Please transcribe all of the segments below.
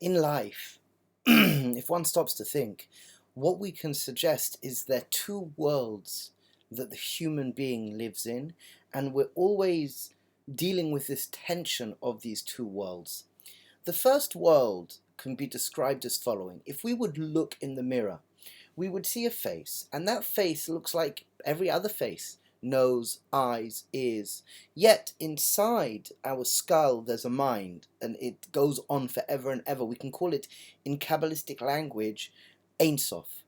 In life, if one stops to think, what we can suggest is there are two worlds that the human being lives in, and we're always dealing with this tension of these two worlds. The first world can be described as following. If we would look in the mirror, we would see a face, and that face looks like every other face. Nose, eyes, ears. Yet inside our skull there's a mind, and it goes on forever and ever. We can call it, in Kabbalistic language, Ein Sof.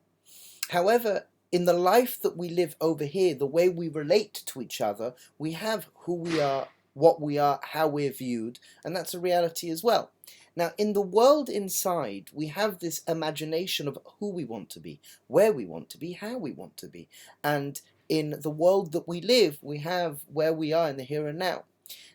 However, in the life that we live over here, the way we relate to each other, we have who we are, what we are, how we're viewed, and that's a reality as well. Now, in the world inside, we have this imagination of who we want to be, where we want to be, how we want to be. And in the world that we live, we have where we are in the here and now.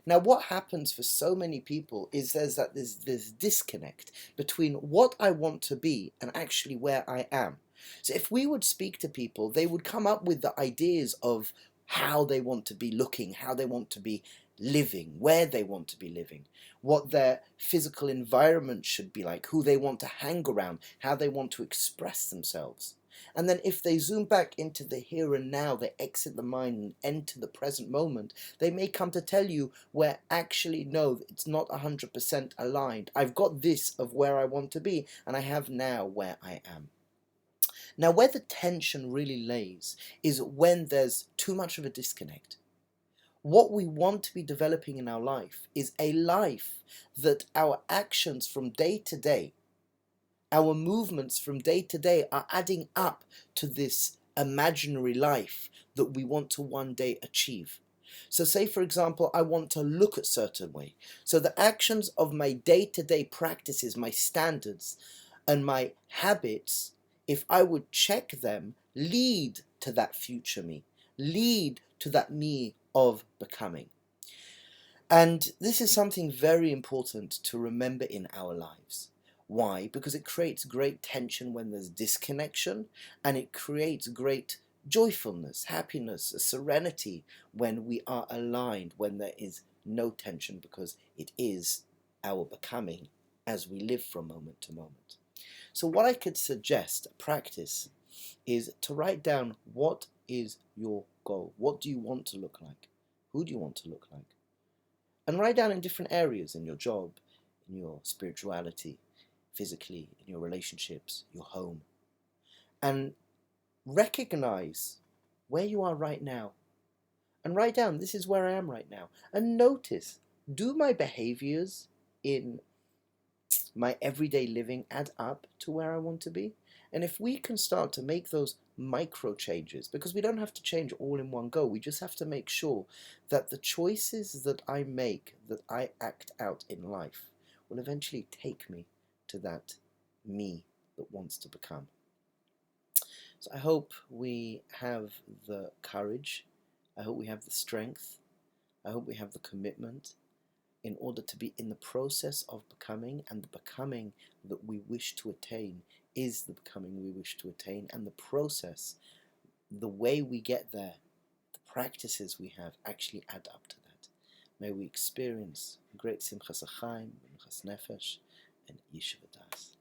Now, what happens for so many people is there's this disconnect between what I want to be and actually where I am. So if we would speak to people, they would come up with the ideas of how they want to be looking, how they want to be living, where they want to be living, what their physical environment should be like, who they want to hang around, how they want to express themselves. And then if they zoom back into the here and now, they exit the mind and enter the present moment, they may come to tell you where actually no, it's not 100% aligned. I've got this of where I want to be, and I have now where I am. Now, where the tension really lays is when there's too much of a disconnect. What we want to be developing in our life is a life that our actions from day to day, our movements from day to day are adding up to this imaginary life that we want to one day achieve. So say, for example, I want to look a certain way. So the actions of my day-to-day practices, my standards and my habits, if I would check them, lead to that future me, lead to that me of becoming. And this is something very important to remember in our lives. Why? Because it creates great tension when there's disconnection, and it creates great joyfulness, happiness, serenity when we are aligned, when there is no tension, because it is our becoming as we live from moment to moment. So what I could suggest, practice, is to write down what is your goal. What do you want to look like? Who do you want to look like? And write down in different areas, in your job, in your spirituality, physically, in your relationships, your home. And recognize where you are right now. And write down, this is where I am right now. And notice, do my behaviors in my everyday living add up to where I want to be? And if we can start to make those micro changes, because we don't have to change all in one go, we just have to make sure that the choices that I make, that I act out in life, will eventually take me to that me that wants to become. So I hope we have the courage, I hope we have the strength, I hope we have the commitment in order to be in the process of becoming, and the becoming that we wish to attain is the becoming we wish to attain, and the process, the way we get there, the practices we have actually add up to that. May we experience great simchas achayim, simchas nefesh, and yeshiva das.